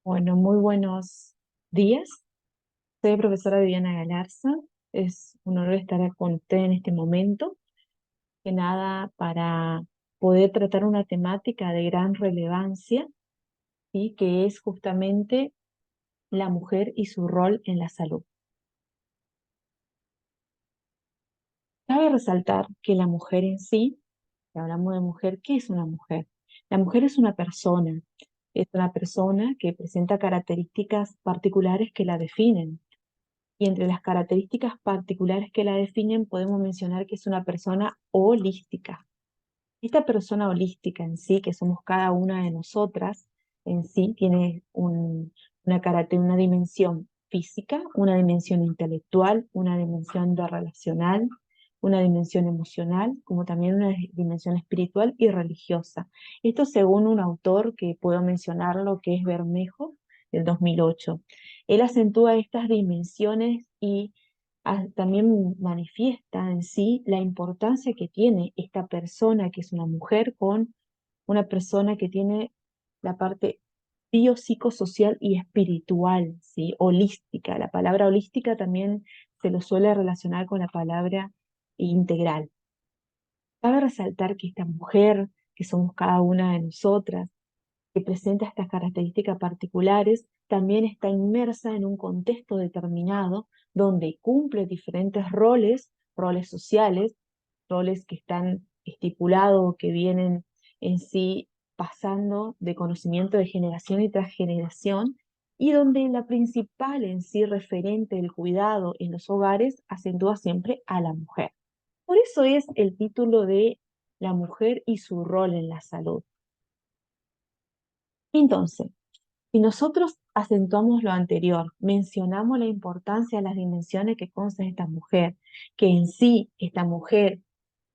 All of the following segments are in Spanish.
Bueno, muy buenos días. Soy profesora Viviana Galarza. Es un honor estar con usted en este momento, que nada para poder tratar una temática de gran relevancia, y que es justamente la mujer y su rol en la salud. Cabe resaltar que la mujer en sí, si hablamos de mujer, ¿qué es una mujer? La mujer es una persona que presenta características particulares que la definen. Y entre las características particulares que la definen podemos mencionar que es una persona holística. Esta persona holística en sí, que somos cada una de nosotras, en sí tiene una dimensión física, una dimensión intelectual, una dimensión de relacional, una dimensión emocional, como también una dimensión espiritual y religiosa. Esto según un autor que puedo mencionarlo, que es Bermejo, del 2008. Él acentúa estas dimensiones y también manifiesta en sí la importancia que tiene esta persona, que es una mujer, con una persona que tiene la parte biopsicosocial y espiritual, ¿sí? Holística. La palabra holística también se lo suele relacionar con la palabra integral. Cabe resaltar que esta mujer, que somos cada una de nosotras, que presenta estas características particulares, también está inmersa en un contexto determinado donde cumple diferentes roles, roles sociales, roles que están estipulados, que vienen en sí pasando de conocimiento de generación y tras generación, y donde la principal en sí referente del cuidado en los hogares acentúa siempre a la mujer. Por eso es el título de La mujer y su rol en la salud. Entonces, si nosotros acentuamos lo anterior, mencionamos la importancia de las dimensiones que consta esta mujer, que en sí esta mujer,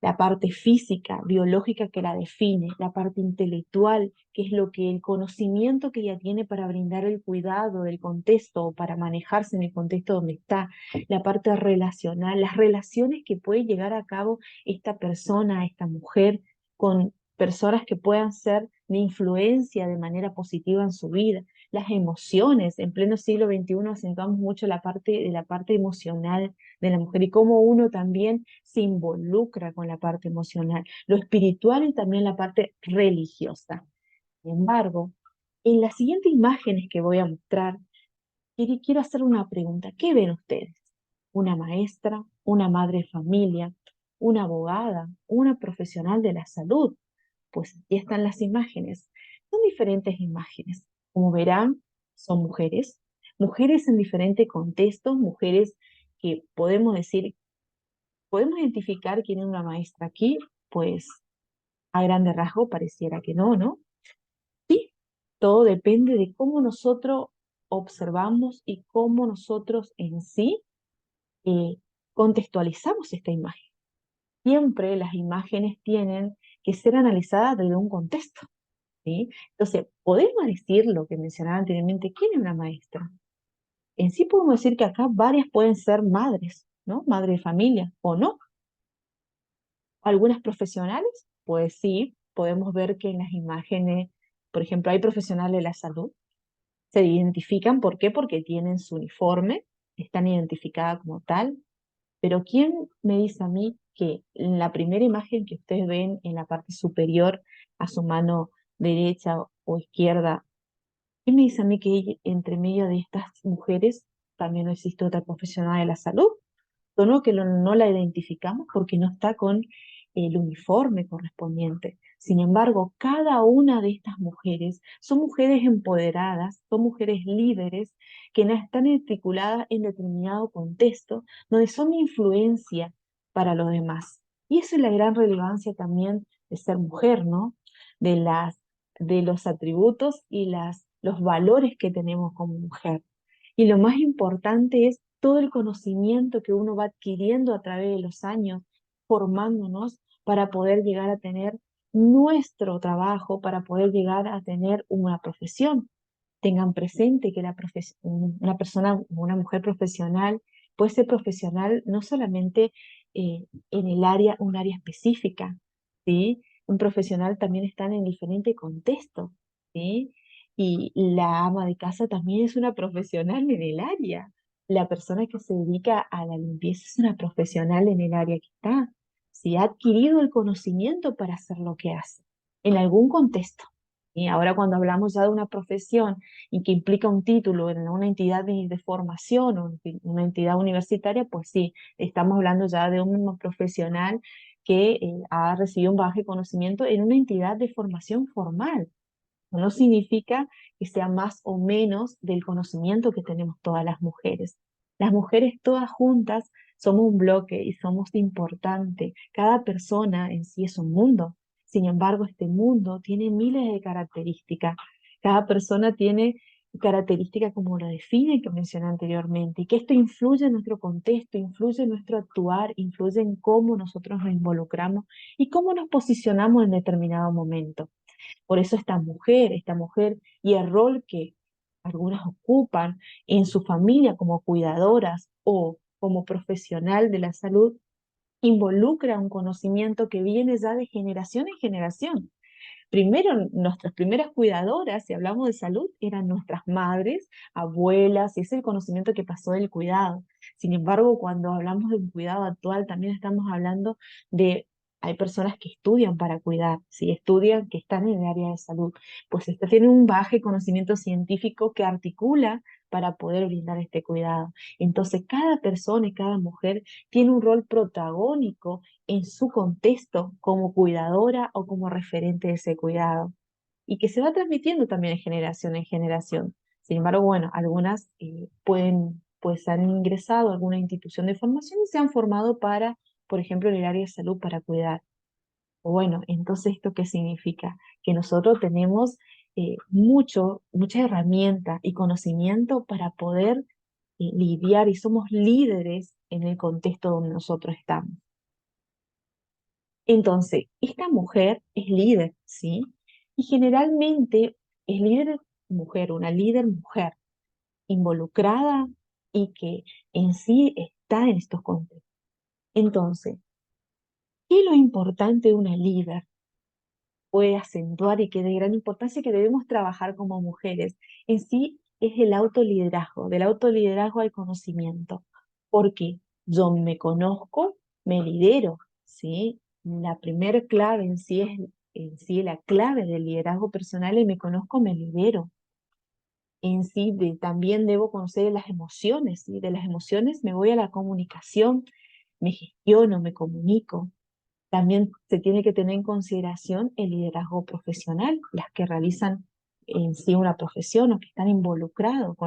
la parte física, biológica que la define, la parte intelectual, que es lo que el conocimiento que ella tiene para brindar el cuidado del contexto o para manejarse en el contexto donde está, la parte relacional, las relaciones que puede llegar a cabo esta persona, esta mujer, con personas que puedan ser de influencia de manera positiva en su vida, las emociones. En pleno siglo XXI acentuamos mucho la parte emocional de la mujer y cómo uno también se involucra con la parte emocional, lo espiritual y también la parte religiosa. Sin embargo, en las siguientes imágenes que voy a mostrar, quiero hacer una pregunta. ¿Qué ven ustedes? ¿Una maestra, una madre de familia, una abogada, una profesional de la salud? Pues aquí están las imágenes. Son diferentes imágenes. Como verán, son mujeres, mujeres en diferentes contextos, mujeres que podemos identificar quién es una maestra aquí. Pues a grande rasgo pareciera que no, ¿no? Sí, todo depende de cómo nosotros observamos y cómo nosotros en sí eh, contextualizamos esta imagen. Siempre las imágenes tienen que ser analizadas desde un contexto, ¿sí? Entonces, podemos decir lo que mencionaba anteriormente, ¿quién es una maestra? En sí podemos decir que acá varias pueden ser madres, ¿no? Madre de familia o no. Algunas profesionales, pues sí, podemos ver que en las imágenes, por ejemplo, hay profesionales de la salud, se identifican, ¿por qué? Porque tienen su uniforme, están identificadas como tal, pero ¿quién me dice a mí que en la primera imagen que ustedes ven en la parte superior a su mano derecha o izquierda, quién me dice a mí que entre medio de estas mujeres también no existe otra profesional de la salud? No que no la identificamos porque no está con el uniforme correspondiente. Sin embargo, cada una de estas mujeres son mujeres empoderadas, son mujeres líderes que no están articuladas en determinado contexto donde son de influencia para los demás. Y eso es la gran relevancia también de ser mujer, ¿no? De de los atributos y los valores que tenemos como mujer. Y lo más importante es todo el conocimiento que uno va adquiriendo a través de los años, formándonos para poder llegar a tener nuestro trabajo, para poder llegar a tener una profesión. Tengan presente que una persona, una mujer profesional, puede ser profesional no solamente en un área específica, ¿sí? Un profesional también está en diferentes contextos, ¿sí? Y la ama de casa también es una profesional en el área. La persona que se dedica a la limpieza es una profesional en el área que está. Si ha adquirido el conocimiento para hacer lo que hace, en algún contexto. Y ahora cuando hablamos ya de una profesión y que implica un título en una entidad de formación o en una entidad universitaria, pues sí, estamos hablando ya de un profesional que ha recibido un bajo conocimiento en una entidad de formación formal. No significa que sea más o menos del conocimiento que tenemos todas las mujeres. Las mujeres todas juntas somos un bloque y somos importantes. Cada persona en sí es un mundo. Sin embargo, este mundo tiene miles de características. Cada persona tiene características como lo define que mencioné anteriormente, y que esto influye en nuestro contexto, influye en nuestro actuar, influye en cómo nosotros nos involucramos y cómo nos posicionamos en determinado momento. Por eso esta mujer y el rol que algunas ocupan en su familia como cuidadoras o como profesional de la salud, involucra un conocimiento que viene ya de generación en generación. Primero, nuestras primeras cuidadoras, si hablamos de salud, eran nuestras madres, abuelas, y ese es el conocimiento que pasó del cuidado. Sin embargo, cuando hablamos de un cuidado actual, también estamos hablando de, hay personas que estudian para cuidar, si estudian que están en el área de salud, pues tienen un bajo conocimiento científico que articula para poder brindar este cuidado. Entonces, cada persona y cada mujer tiene un rol protagónico en su contexto como cuidadora o como referente de ese cuidado y que se va transmitiendo también de generación en generación. Sin embargo, bueno, algunas pues han ingresado a alguna institución de formación y se han formado para, por ejemplo, en el área de salud para cuidar. Bueno, entonces, ¿esto qué significa? Que nosotros tenemos mucha herramienta y conocimiento para poder lidiar y somos líderes en el contexto donde nosotros estamos. Entonces, esta mujer es líder, ¿sí? Y generalmente es líder mujer, una líder mujer, involucrada y que en sí está en estos contextos. Entonces, ¿qué es lo importante de una líder? Puede acentuar y que es de gran importancia que debemos trabajar como mujeres. En sí es el autoliderazgo. Del autoliderazgo al conocimiento. Porque yo me conozco, me lidero, ¿sí? La primera clave en sí la clave del liderazgo personal es me conozco, me lidero. En sí también debo conocer las emociones, ¿sí? De las emociones me voy a la comunicación, me gestiono, me comunico. También se tiene que tener en consideración el liderazgo profesional, las que realizan en sí una profesión o que están involucrados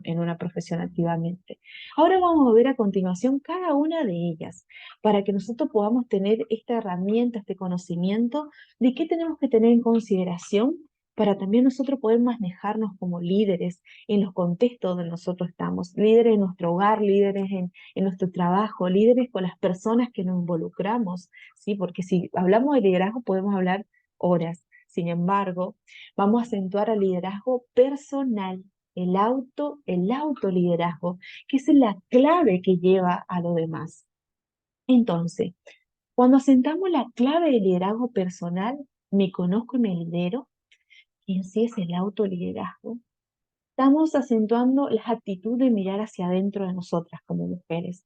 en una profesión activamente. Ahora vamos a ver a continuación cada una de ellas para que nosotros podamos tener esta herramienta, este conocimiento de qué tenemos que tener en consideración para también nosotros poder manejarnos como líderes en los contextos donde nosotros estamos, líderes en nuestro hogar, líderes en nuestro trabajo, líderes con las personas que nos involucramos, ¿sí? Porque si hablamos de liderazgo podemos hablar horas. Sin embargo, vamos a acentuar al liderazgo personal, el autoliderazgo, que es la clave que lleva a lo demás. Entonces, cuando asentamos la clave del liderazgo personal, me conozco y me lidero, que en sí es el autoliderazgo, estamos acentuando la actitud de mirar hacia adentro de nosotras como mujeres,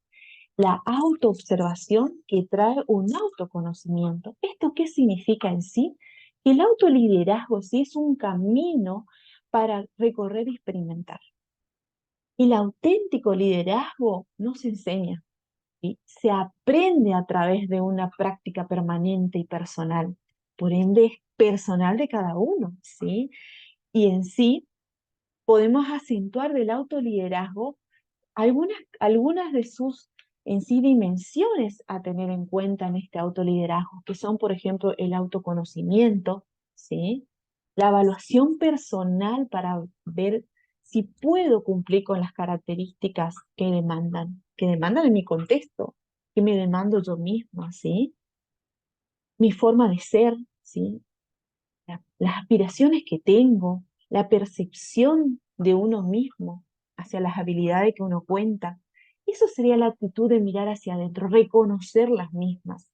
la autoobservación que trae un autoconocimiento. ¿Esto qué significa en sí? Que el autoliderazgo sí es un camino para recorrer y experimentar. El auténtico liderazgo no se enseña, ¿sí? Se aprende a través de una práctica permanente y personal. Por ende, es personal de cada uno, ¿sí? Y en sí podemos acentuar del autoliderazgo algunas de sus en sí dimensiones a tener en cuenta en este autoliderazgo, que son, por ejemplo, el autoconocimiento, ¿sí? La evaluación personal para ver si puedo cumplir con las características que demandan en mi contexto, que me demando yo misma, ¿sí? Mi forma de ser, ¿sí? Las aspiraciones que tengo, la percepción de uno mismo hacia las habilidades que uno cuenta. Eso sería la actitud de mirar hacia adentro, reconocer las mismas.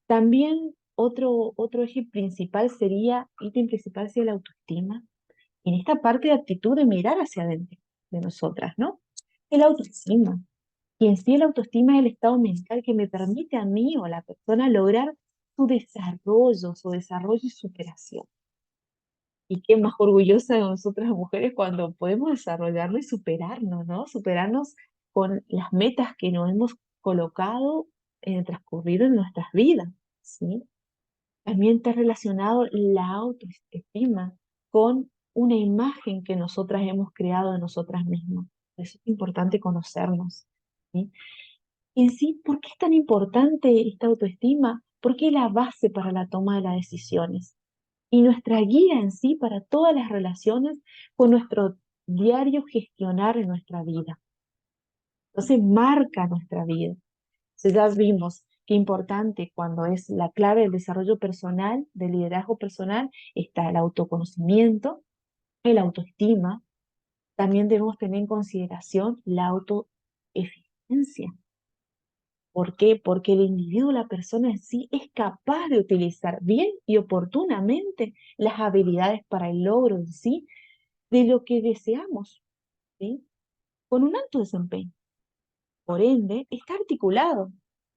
También otro ítem principal sería la autoestima, en esta parte de actitud de mirar hacia adentro de nosotras, ¿no? El autoestima. Y en sí el autoestima es el estado mental que me permite a mí o a la persona lograr su desarrollo y superación. Y qué más orgullosa de nosotras las mujeres cuando podemos desarrollarlo y superarnos, ¿no? Superarnos con las metas que nos hemos colocado en el transcurrido en nuestras vidas, ¿sí? También está relacionado la autoestima con una imagen que nosotras hemos creado de nosotras mismas. Por eso es importante conocernos, ¿sí? En sí, ¿por qué es tan importante esta autoestima? Porque es la base para la toma de las decisiones y nuestra guía en sí para todas las relaciones con nuestro diario gestionar en nuestra vida. Entonces marca nuestra vida. Entonces ya vimos qué importante cuando es la clave del desarrollo personal, del liderazgo personal, está el autoconocimiento, el autoestima. También debemos tener en consideración la autoeficiencia. ¿Por qué? Porque el individuo, la persona en sí, es capaz de utilizar bien y oportunamente las habilidades para el logro en sí de lo que deseamos, ¿sí? Con un alto desempeño. Por ende, está articulado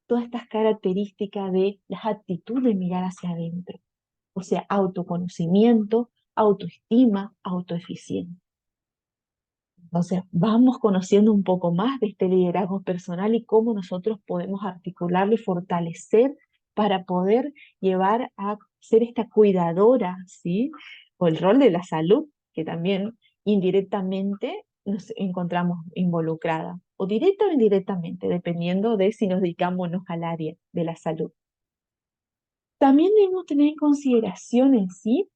todas estas características de las actitudes de mirar hacia adentro. O sea, autoconocimiento, autoestima, autoeficiencia. Entonces, vamos conociendo un poco más de este liderazgo personal y cómo nosotros podemos articularlo y fortalecer para poder llevar a ser esta cuidadora, ¿sí? O el rol de la salud, que también indirectamente nos encontramos involucrada, o directa o indirectamente, dependiendo de si nos dedicamos o no al área de la salud. También debemos tener en consideración en sí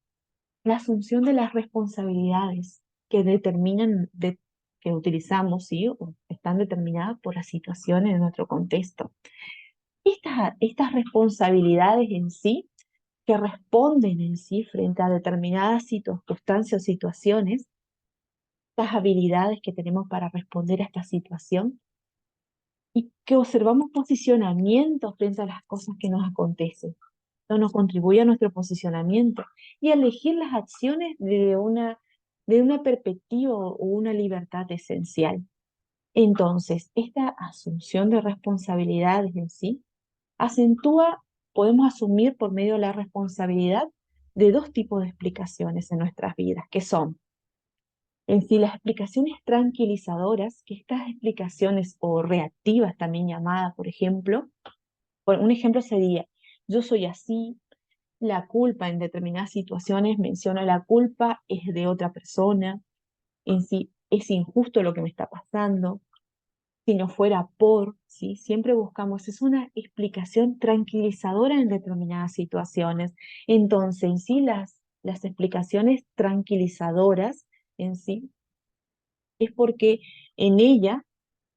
la asunción de las responsabilidades que determinan, que utilizamos, ¿sí? O están determinadas por las situaciones de nuestro contexto. Estas responsabilidades en sí, que responden en sí frente a determinadas circunstancias o situaciones, estas habilidades que tenemos para responder a esta situación, y que observamos posicionamiento frente a las cosas que nos acontecen. Esto nos contribuye a nuestro posicionamiento y a elegir las acciones de una perspectiva o una libertad esencial. Entonces, esta asunción de responsabilidades en sí acentúa, podemos asumir por medio de la responsabilidad de dos tipos de explicaciones en nuestras vidas, que son en sí las explicaciones tranquilizadoras, que estas explicaciones o reactivas también llamadas, por ejemplo, un ejemplo sería, yo soy así, la culpa en determinadas situaciones, menciona la culpa es de otra persona, en sí es injusto lo que me está pasando, si no fuera por, ¿sí? Siempre buscamos, es una explicación tranquilizadora en determinadas situaciones. Entonces, en sí las explicaciones tranquilizadoras en sí es porque en ella,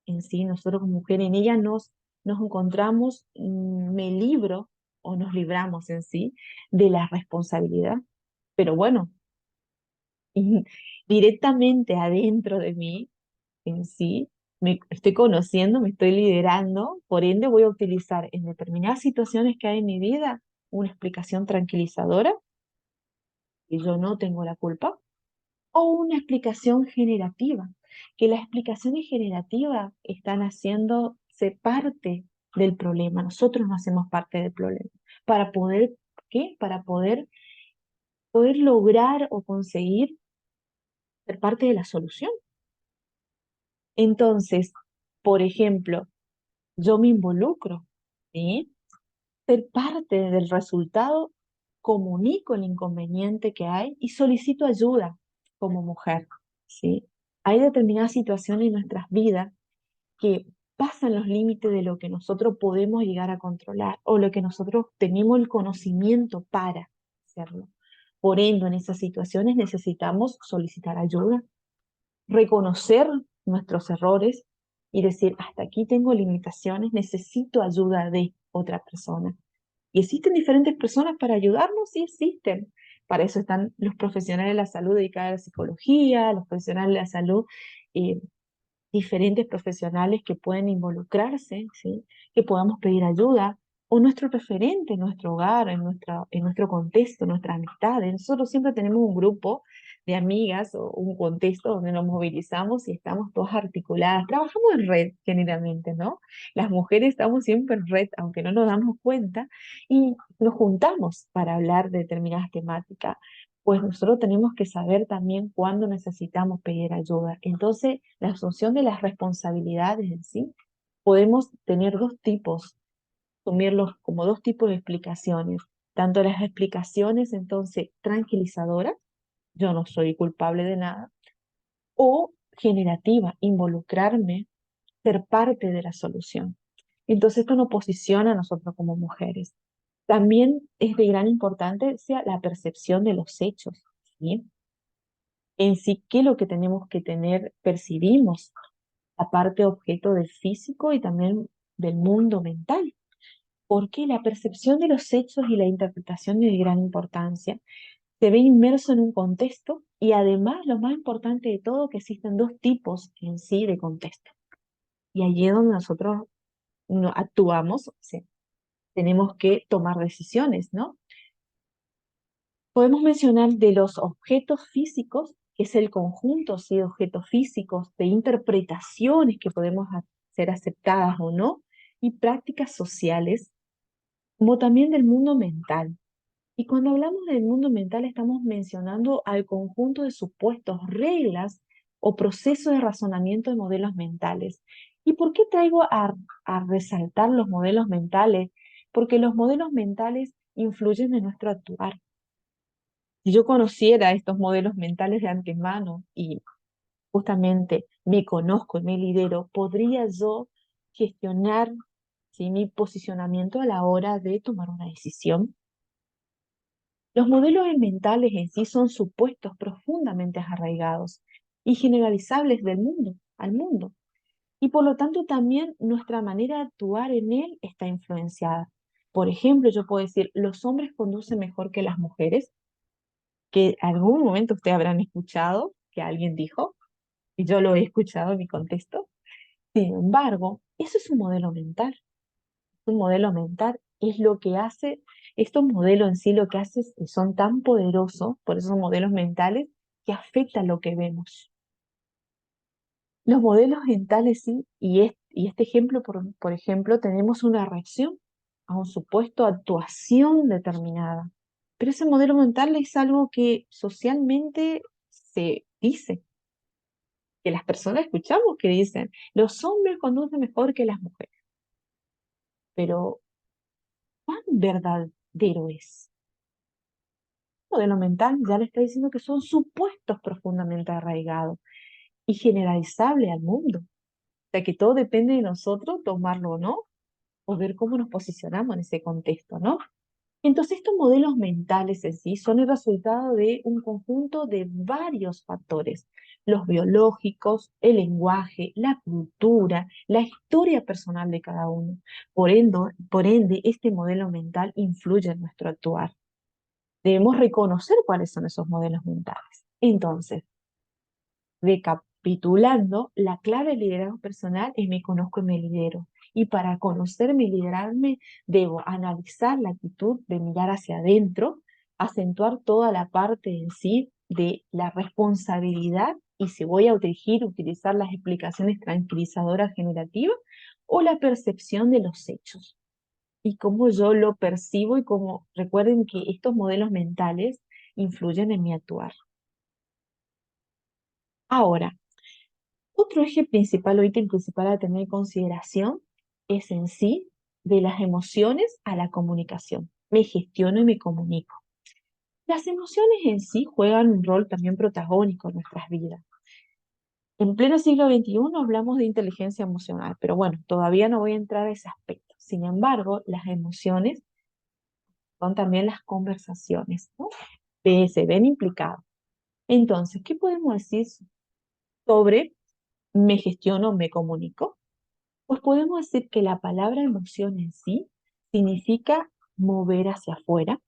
en sí, nosotros como mujer, en ella nos encontramos, me libro o nos libramos en sí de la responsabilidad. Pero bueno, directamente adentro de mí, en sí, me estoy conociendo, me estoy liderando, por ende voy a utilizar en determinadas situaciones que hay en mi vida una explicación tranquilizadora, que yo no tengo la culpa, o una explicación generativa, que las explicaciones generativas están haciéndose parte del problema, nosotros no hacemos parte del problema, para poder, ¿qué? Para poder lograr o conseguir ser parte de la solución. Entonces, por ejemplo, yo me involucro, ¿sí? Ser parte del resultado, comunico el inconveniente que hay y solicito ayuda como mujer, ¿sí? Hay determinadas situaciones en nuestras vidas que pasan los límites de lo que nosotros podemos llegar a controlar o lo que nosotros tenemos el conocimiento para hacerlo. Por ende, en esas situaciones necesitamos solicitar ayuda, reconocer nuestros errores y decir, hasta aquí tengo limitaciones, necesito ayuda de otra persona. ¿Y existen diferentes personas para ayudarnos? Sí existen. Para eso están los profesionales de la salud dedicados a la psicología, los profesionales de la salud, eh, diferentes profesionales que pueden involucrarse, ¿sí? Que podamos pedir ayuda, o nuestro referente en nuestro hogar, en nuestro contexto, nuestras amistades. Nosotros siempre tenemos un grupo de amigas o un contexto donde nos movilizamos y estamos todas articuladas. Trabajamos en red generalmente, ¿no? Las mujeres estamos siempre en red, aunque no nos damos cuenta, y nos juntamos para hablar de determinadas temáticas. Pues nosotros tenemos que saber también cuándo necesitamos pedir ayuda. Entonces, la asunción de las responsabilidades en sí, podemos tener dos tipos, asumirlos como dos tipos de explicaciones. Tanto las explicaciones, entonces, tranquilizadoras, yo no soy culpable de nada, o generativa, involucrarme, ser parte de la solución. Entonces, esto nos posiciona a nosotros como mujeres. También es de gran importancia la percepción de los hechos, ¿sí? En sí, qué es lo que tenemos que tener, percibimos, aparte objeto del físico y también del mundo mental, porque la percepción de los hechos y la interpretación es de gran importancia. Se ve inmerso en un contexto y además, lo más importante de todo, que existen dos tipos en sí de contexto. Y allí es donde nosotros no actuamos, o sea, tenemos que tomar decisiones, ¿no? Podemos mencionar de los objetos físicos, que es el conjunto, sí, de objetos físicos, de interpretaciones que podemos ser aceptadas o no, y prácticas sociales, como también del mundo mental. Y cuando hablamos del mundo mental estamos mencionando al conjunto de supuestos, reglas o procesos de razonamiento de modelos mentales. ¿Y por qué traigo a resaltar los modelos mentales? Porque los modelos mentales influyen en nuestro actuar. Si yo conociera estos modelos mentales de antemano y justamente me conozco y me lidero, podría yo gestionar, ¿sí?, mi posicionamiento a la hora de tomar una decisión. Los modelos mentales en sí son supuestos profundamente arraigados y generalizables del mundo al mundo, y por lo tanto también nuestra manera de actuar en él está influenciada. Por ejemplo, yo puedo decir, los hombres conducen mejor que las mujeres, que algún momento ustedes habrán escuchado que alguien dijo, y yo lo he escuchado en mi contexto. Sin embargo, eso es un modelo mental. Un modelo mental es lo que hace, estos modelos en sí lo que hace es que son tan poderosos, por eso son modelos mentales, que afectan lo que vemos. Los modelos mentales sí, y este ejemplo, por ejemplo, tenemos una reacción a un supuesto actuación determinada. Pero ese modelo mental es algo que socialmente se dice, que las personas escuchamos que dicen, los hombres conducen mejor que las mujeres. Pero, ¿cuán verdadero es? El modelo mental ya le está diciendo que son supuestos profundamente arraigados y generalizables al mundo. O sea que todo depende de nosotros tomarlo o no, o ver cómo nos posicionamos en ese contexto, ¿no? Entonces, estos modelos mentales en sí son el resultado de un conjunto de varios factores: los biológicos, el lenguaje, la cultura, la historia personal de cada uno. Por ende, este modelo mental influye en nuestro actuar. Debemos reconocer cuáles son esos modelos mentales. Entonces, recapitulando, la clave del liderazgo personal es me conozco y me lidero. Y para conocerme y liderarme, debo analizar la actitud de mirar hacia adentro, acentuar toda la parte en sí de la responsabilidad, y si voy a utilizar las explicaciones tranquilizadoras generativas o la percepción de los hechos y cómo yo lo percibo y cómo recuerden que estos modelos mentales influyen en mi actuar. Ahora, otro eje principal o ítem principal a tener en consideración es en sí de las emociones a la comunicación. Me gestiono y me comunico. Las emociones en sí juegan un rol también protagónico en nuestras vidas. En pleno siglo XXI hablamos de inteligencia emocional, pero bueno, todavía no voy a entrar a ese aspecto. Sin embargo, las emociones son también las conversaciones, ¿no? Se ven implicados. Entonces, ¿qué podemos decir sobre me gestiono, me comunico? Pues podemos decir que la palabra emoción en sí significa mover hacia afuera.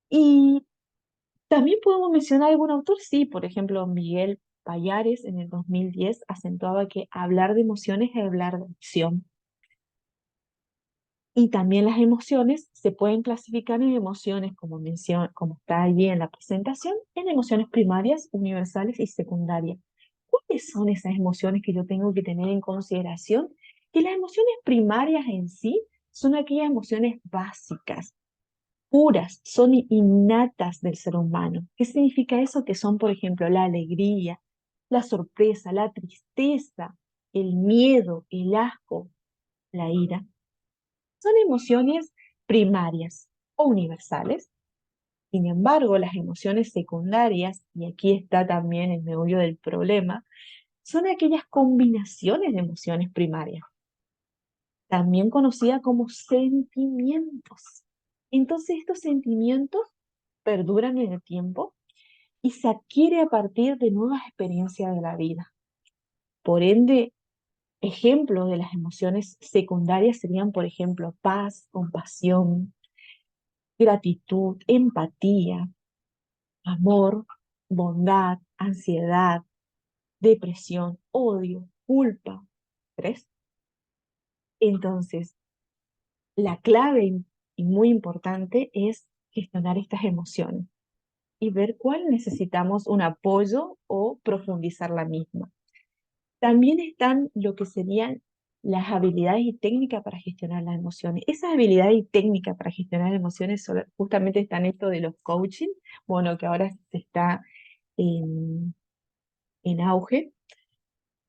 Y también podemos mencionar algún autor, sí, por ejemplo, Miguel Payares en el 2010 acentuaba que hablar de emociones es hablar de acción. Y también las emociones se pueden clasificar en emociones, como está allí en la presentación, en emociones primarias, universales y secundarias. ¿Cuáles son esas emociones que yo tengo que tener en consideración? Que las emociones primarias en sí son aquellas emociones básicas, puras, son innatas del ser humano. ¿Qué significa eso? Que son, por ejemplo, la alegría, la sorpresa, la tristeza, el miedo, el asco, la ira. Son emociones primarias o universales. Sin embargo, las emociones secundarias, y aquí está también el meollo del problema, son aquellas combinaciones de emociones primarias, también conocidas como sentimientos. Entonces, estos sentimientos perduran en el tiempo y se adquiere a partir de nuevas experiencias de la vida. Por ende, ejemplos de las emociones secundarias serían, por ejemplo, paz, compasión, gratitud, empatía, amor, bondad, ansiedad, depresión, odio, culpa, estrés. Entonces, la clave y muy importante es gestionar estas emociones y ver cuál necesitamos un apoyo o profundizar la misma. También están lo que serían las habilidades y técnicas para gestionar las emociones. Esas habilidades y técnicas para gestionar las emociones justamente están esto de los coaching, bueno, que ahora se está en, en auge,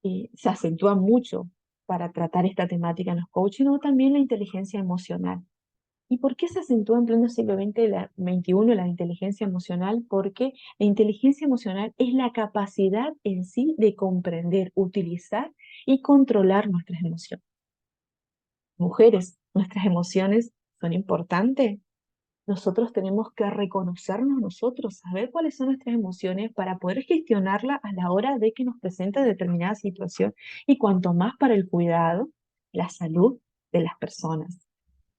se acentúa mucho para tratar esta temática en los coaching, o también la inteligencia emocional. ¿Y por qué se acentúa en pleno siglo XXI la inteligencia emocional? Porque la inteligencia emocional es la capacidad en sí de comprender, utilizar y controlar nuestras emociones. Mujeres, nuestras emociones son importantes. Nosotros tenemos que reconocernos nosotros, saber cuáles son nuestras emociones para poder gestionarlas a la hora de que nos presente determinada situación y cuanto más para el cuidado, la salud de las personas.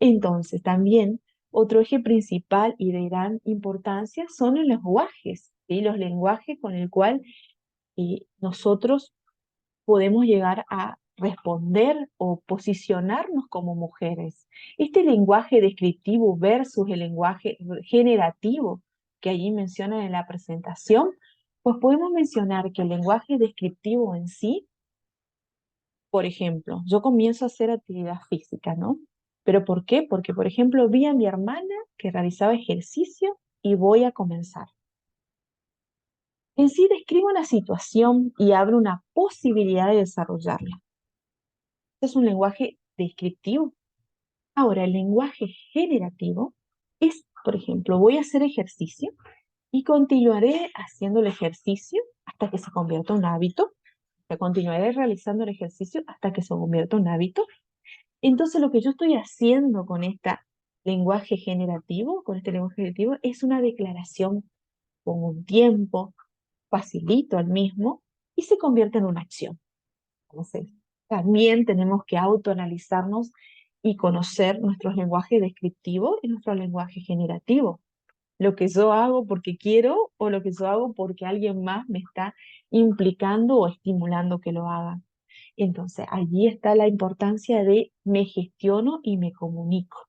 Entonces, también otro eje principal y de gran importancia son los lenguajes, ¿sí? Los lenguajes con el cual nosotros podemos llegar a responder o posicionarnos como mujeres. Este lenguaje descriptivo versus el lenguaje generativo que allí mencionan en la presentación, pues podemos mencionar que el lenguaje descriptivo en sí, por ejemplo, yo comienzo a hacer actividad física, ¿no? ¿Pero por qué? Porque, por ejemplo, vi a mi hermana que realizaba ejercicio y voy a comenzar. En sí describo una situación y abro una posibilidad de desarrollarla. Es un lenguaje descriptivo. Ahora, el lenguaje generativo es, por ejemplo, voy a hacer ejercicio y continuaré haciendo el ejercicio hasta que se convierta en un hábito. Continuaré realizando el ejercicio hasta que se convierta en un hábito. Entonces, lo que yo estoy haciendo con este lenguaje generativo, es una declaración con un tiempo, facilito al mismo y se convierte en una acción. Entonces, también tenemos que autoanalizarnos y conocer nuestros lenguajes descriptivos y nuestro lenguaje generativo. Lo que yo hago porque quiero o lo que yo hago porque alguien más me está implicando o estimulando que lo haga. Entonces, allí está la importancia de me gestiono y me comunico.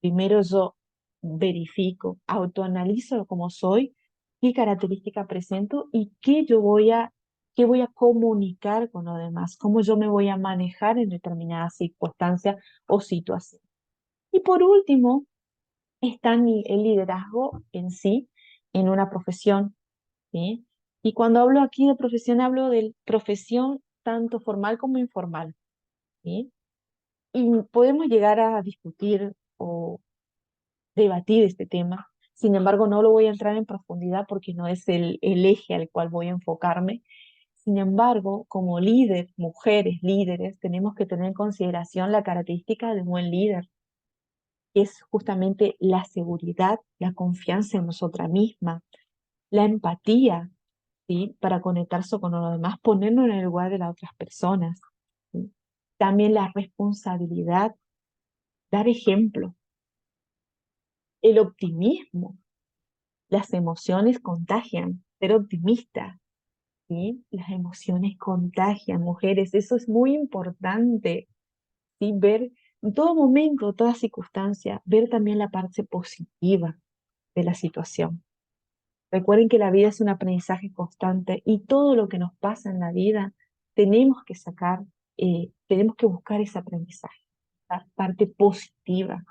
Primero yo verifico, autoanalizo como soy, qué característica presento y qué voy a comunicar con los demás, cómo yo me voy a manejar en determinadas circunstancias o situaciones. Y por último, está el liderazgo en sí, en una profesión, ¿sí? Y cuando hablo aquí de profesión, hablo de profesión tanto formal como informal, ¿sí? Y podemos llegar a discutir o debatir este tema. Sin embargo, no lo voy a entrar en profundidad porque no es el eje al cual voy a enfocarme. Sin embargo, como líder, mujeres líderes, tenemos que tener en consideración la característica de un buen líder, que es justamente la seguridad, la confianza en nosotras mismas, la empatía, ¿sí? Para conectarse con los demás, ponernos en el lugar de las otras personas, ¿sí? También la responsabilidad, dar ejemplo, el optimismo. Las emociones contagian, ser optimista, ¿sí? Las emociones contagian, mujeres, eso es muy importante, ¿sí? Ver En todo momento, toda circunstancia, ver también la parte positiva de la situación. Recuerden que la vida es un aprendizaje constante y todo lo que nos pasa en la vida tenemos que sacar, tenemos que buscar ese aprendizaje, la parte positiva.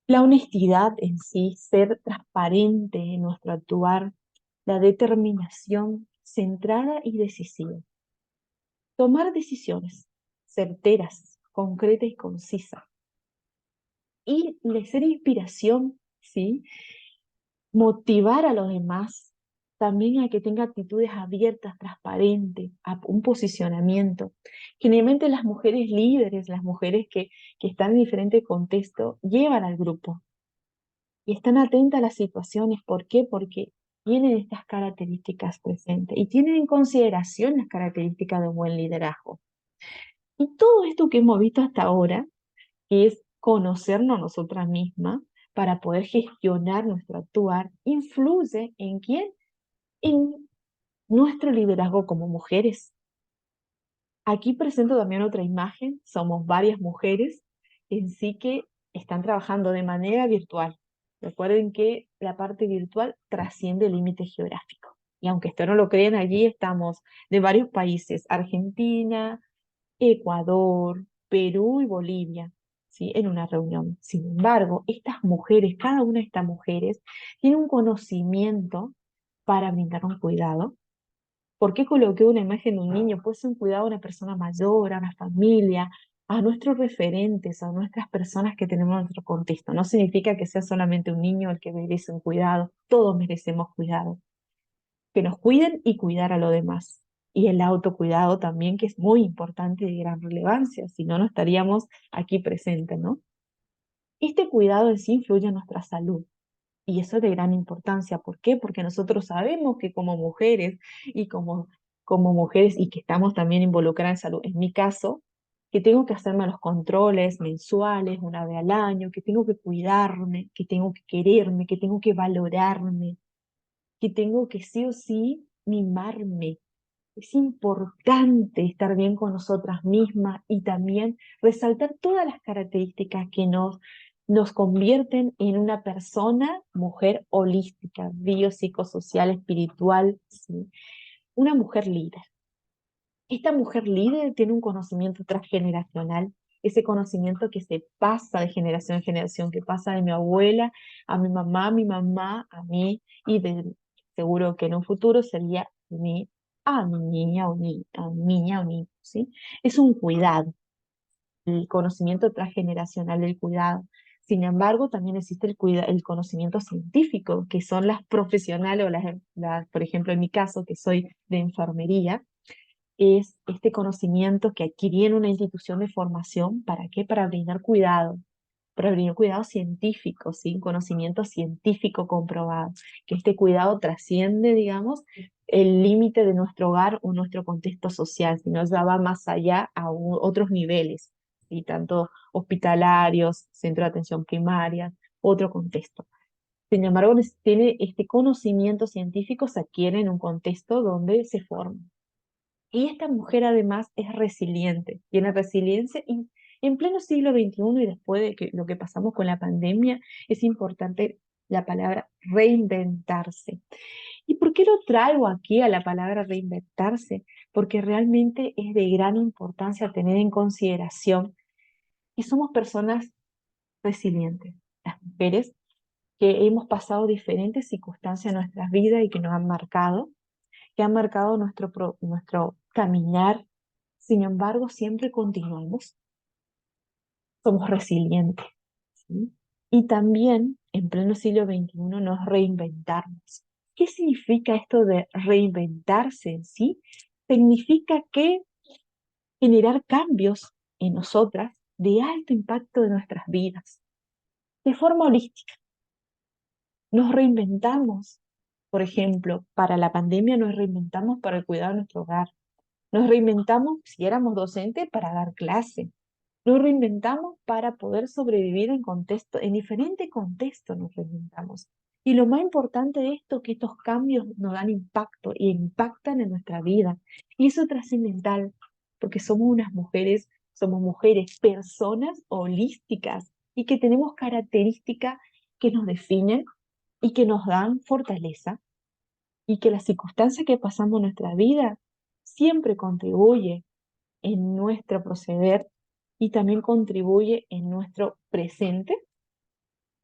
La honestidad en sí, ser transparente en nuestro actuar, la determinación centrada y decisiva. Tomar decisiones certeras, concretas y concisas. Y de ser inspiración, ¿sí? Motivar a los demás, también a que tenga actitudes abiertas, transparentes, a un posicionamiento. Generalmente las mujeres líderes, las mujeres que están en diferentes contextos, llevan al grupo y están atentas a las situaciones. ¿Por qué? Porque tienen estas características presentes y tienen en consideración las características de un buen liderazgo. Y todo esto que hemos visto hasta ahora, que es conocernos a nosotras mismas para poder gestionar nuestro actuar, influye en quién, en nuestro liderazgo como mujeres. Aquí presento también otra imagen, somos varias mujeres en sí que están trabajando de manera virtual. Recuerden que la parte virtual trasciende límites geográficos. Y aunque esto no lo crean, allí estamos de varios países, Argentina, Ecuador, Perú y Bolivia, ¿sí? En una reunión. Sin embargo, estas mujeres, cada una de estas mujeres, tiene un conocimiento para brindar un cuidado. ¿Por qué coloqué una imagen de un niño? Puede ser un cuidado a una persona mayor, a una familia, a nuestros referentes, a nuestras personas que tenemos en nuestro contexto. No significa que sea solamente un niño el que merece un cuidado, todos merecemos cuidado. Que nos cuiden y cuidar a los demás. Y el autocuidado también, que es muy importante y de gran relevancia, si no, no estaríamos aquí presentes, ¿no? Este cuidado en sí influye en nuestra salud. Y eso es de gran importancia. ¿Por qué? Porque nosotros sabemos que como mujeres y como mujeres y que estamos también involucradas en salud, en mi caso, que tengo que hacerme los controles mensuales, una vez al año, que tengo que cuidarme, que tengo que quererme, que tengo que valorarme, que tengo que sí o sí mimarme. Es importante estar bien con nosotras mismas y también resaltar todas las características que nos convierten en una persona, mujer holística, biopsicosocial, espiritual, ¿sí? Una mujer líder. Esta mujer líder tiene un conocimiento transgeneracional, ese conocimiento que se pasa de generación en generación, que pasa de mi abuela a mi mamá, a mí, y seguro que en un futuro sería de mí a mi niña o a mi niña o niño, ¿sí? Es un cuidado, el conocimiento transgeneracional del cuidado. Sin embargo, también existe el conocimiento científico, que son las profesionales o por ejemplo, en mi caso, que soy de enfermería, es este conocimiento que adquirí en una institución de formación. ¿Para qué? Para brindar cuidado científico, ¿sí? Un conocimiento científico comprobado, que este cuidado trasciende, digamos, el límite de nuestro hogar o nuestro contexto social, sino ya va más allá a otros niveles, ¿sí? Tanto hospitalarios, centro de atención primaria, otro contexto. Sin embargo, tiene este conocimiento científico se adquiere en un contexto donde se forma. Y esta mujer además es resiliente, tiene resiliencia y en pleno siglo XXI y después de lo que pasamos con la pandemia, es importante la palabra reinventarse. ¿Y por qué lo traigo aquí a la palabra reinventarse? Porque realmente es de gran importancia tener en consideración que somos personas resilientes, las mujeres que hemos pasado diferentes circunstancias en nuestras vidas y que han marcado nuestro caminar. Sin embargo, siempre continuamos, somos resilientes, ¿sí? Y también, en pleno siglo XXI, nos reinventamos. ¿Qué significa esto de reinventarse en sí? Significa que generar cambios en nosotras de alto impacto en nuestras vidas, de forma holística. Nos reinventamos. Por ejemplo, para la pandemia nos reinventamos para el cuidado de nuestro hogar. Nos reinventamos si éramos docentes para dar clase. Nos reinventamos para poder sobrevivir en diferentes contextos nos reinventamos. Y lo más importante de esto es que estos cambios nos dan impacto y impactan en nuestra vida. Y eso es trascendental, porque somos unas mujeres somos mujeres, personas holísticas y que tenemos características que nos definen y que nos dan fortaleza y que las circunstancias que pasamos en nuestra vida siempre contribuye en nuestro proceder y también contribuye en nuestro presente.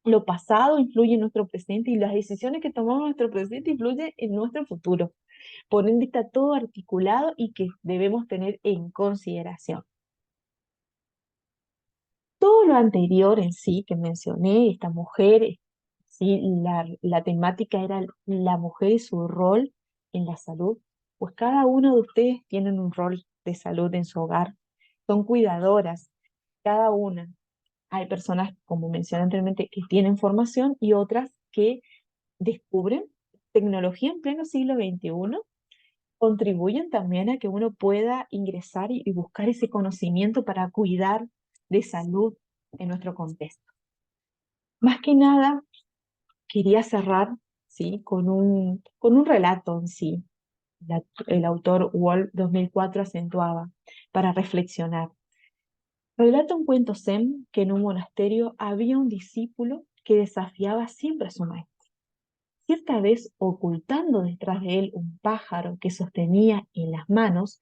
Lo pasado influye en nuestro presente y las decisiones que tomamos en nuestro presente influyen en nuestro futuro. Por ende está todo articulado y que debemos tener en consideración. Todo lo anterior en sí que mencioné, esta mujer, sí, la temática era la mujer y su rol en la salud, pues cada uno de ustedes tienen un rol de salud en su hogar, son cuidadoras, cada una. Hay personas, como mencioné anteriormente, que tienen formación y otras que descubren tecnología en pleno siglo XXI, contribuyen también a que uno pueda ingresar y buscar ese conocimiento para cuidar de salud en nuestro contexto. Más que nada, quería cerrar, ¿sí?, con un relato en sí. El autor Wolf 2004 acentuaba para reflexionar. Relata un cuento zen que en un monasterio había un discípulo que desafiaba siempre a su maestro. Cierta vez, ocultando detrás de él un pájaro que sostenía en las manos,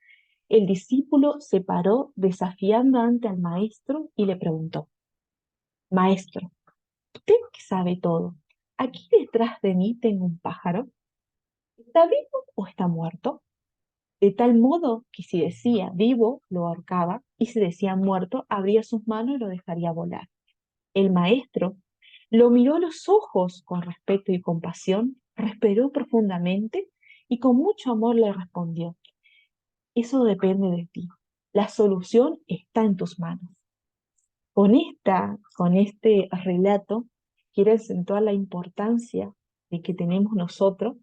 el discípulo se paró desafiando ante al maestro y le preguntó: Maestro, usted que sabe todo, aquí detrás de mí tengo un pájaro. ¿Está vivo o está muerto? De tal modo que si decía vivo, lo ahorcaba, y si decía muerto, abría sus manos y lo dejaría volar. El maestro lo miró a los ojos con respeto y compasión, respiró profundamente y con mucho amor le respondió: Eso depende de ti. La solución está en tus manos. Con este relato, quiero acentuar la importancia de que tenemos nosotros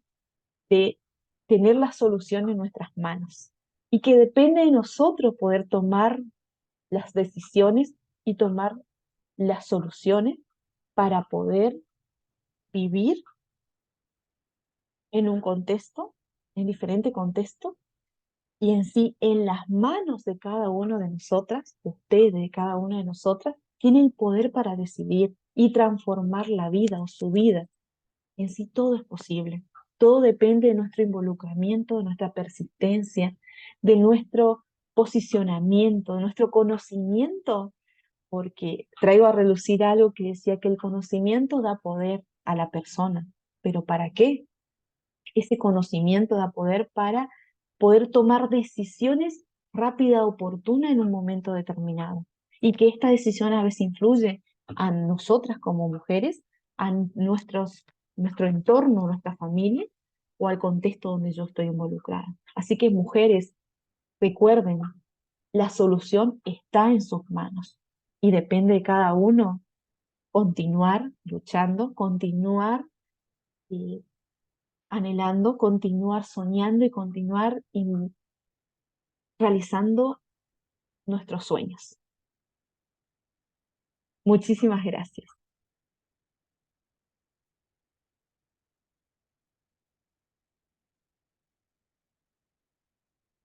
de tener la solución en nuestras manos y que depende de nosotros poder tomar las decisiones y tomar las soluciones para poder vivir en un contexto, en diferente contexto, y en sí, en las manos de cada uno de nosotras, usted, de cada una de nosotras, tiene el poder para decidir y transformar la vida o su vida. En sí, todo es posible. Todo depende de nuestro involucramiento, de nuestra persistencia, de nuestro posicionamiento, de nuestro conocimiento, porque traigo a relucir algo que decía que el conocimiento da poder a la persona. ¿Pero para qué? Ese conocimiento da poder para poder tomar decisiones rápidas, oportunas en un momento determinado. Y que esta decisión a veces influye a nosotras como mujeres, a nuestro entorno, nuestra familia o al contexto donde yo estoy involucrada. Así que mujeres, recuerden, la solución está en sus manos y depende de cada uno continuar luchando, continuar eh, anhelando, continuar soñando y continuar realizando nuestros sueños. Muchísimas gracias.